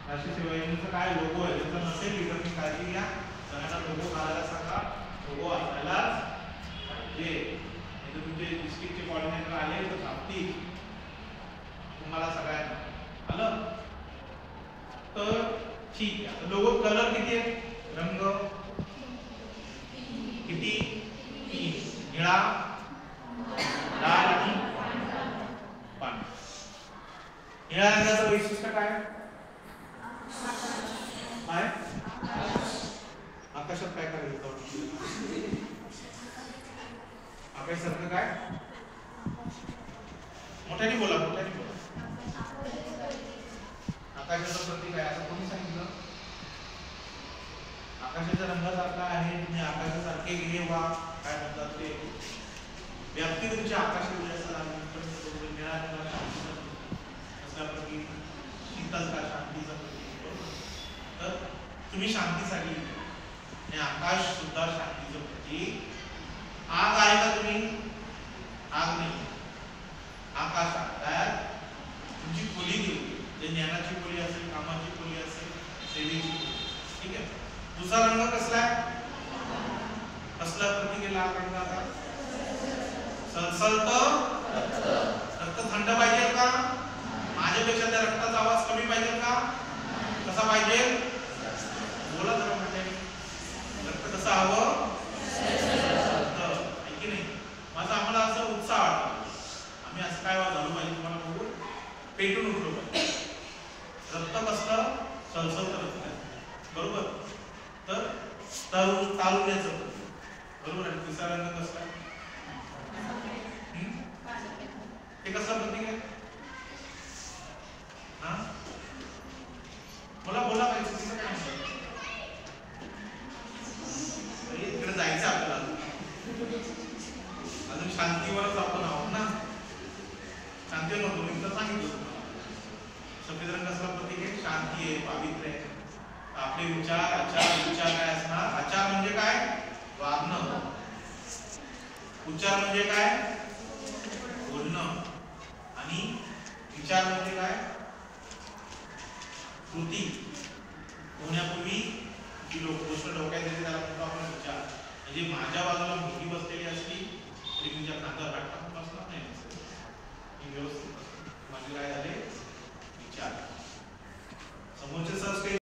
राष्ट्रीय सेवा योजनेचा काय लोगो आहे त्याचा नसेल तर तुम्ही काळजी घ्या, सगळ्यांना लोगो काढायला सांगा, लोगो असायलाच पाहिजे. नाही तर तुमचे डिस्ट्रिक्टचे कोऑर्डिनेटर आले तर सांगतील तुम्हाला सगळ्यांना. आलं तर ठीक आहे. आता लोगो कलर किती आहे, रंग किती, निळा, लाल आणि पांढरा. निळ्या रंगाचं वैशिष्ट्य काय, काय आकाशात काय काय येतं, आकाशासारखं काय, मोठ्याने बोला, मोठ्याने बोला. आकाशाचं प्रतीक आहे असं कोणी सांगितलं, आकाशाच्या रंगासारखा आहे, तुम्ही आकाशासारखे घे वा काय म्हणतात ते व्याप्ती तुमची आकाशामध्ये असं निळा रंग शांतीचा असल्या प्रतीक, शीतलता शांतीचा प्रतीक. तर तुम्ही शांतीसाठी आणि आकाश सुद्धा शांतीचं प्रतीक. आग आहे का तुम्ही, आग नाही, आकाश आहे. तुमची खोली घेऊ, जे ज्ञानाची खोली असेल, कामाची खोली असेल, सेवेची खोली, ठीक आहे. दुसरा रंग कसला आहे, कसला प्रतीक आहे लाल रंगाचा, सळसळत रक्त. थंड पाहिजे का, माझ्यापेक्षा त्या रक्ताचा आवाज कमी पाहिजे का, कसा पाहिजे, बोला जरा म्हणजे रक्त कसं हवं, की नाही. माझा आम्हाला असं उत्साह वाटतो, आम्ही असं काय झालो पाहिजे तुम्हाला बघून पेटून उठलो पाहिजे. रक्त कसलं, सळसळत रक्त, बरोबर. तर तारुण्याचं प्रतीक, बरोबर आहे. तिसरा रंग कसला, हे कसलं प्रतीक आहे, हा बोला बोला पाहिजे. इकडे जायचं आपल्याला, अजून शांतीवरच आपण आहोत ना, शांतीवर नको. मी तर सांगितलं तुम्हाला सफेद रंग कसला प्रतीक आहे, शांती आहे, पावित्र्य आहे. आपले विचार, आचार, विचार काय असणार, आचार म्हणजे काय, वागणं, उच्चार म्हणजे काय, बोलणं, आणि विचार म्हणजे काय, कृती. होण्यापूर्वी जी गोष्ट डोक्यात येते त्याला म्हणतो आपण विचार. म्हणजे माझ्या बाजूला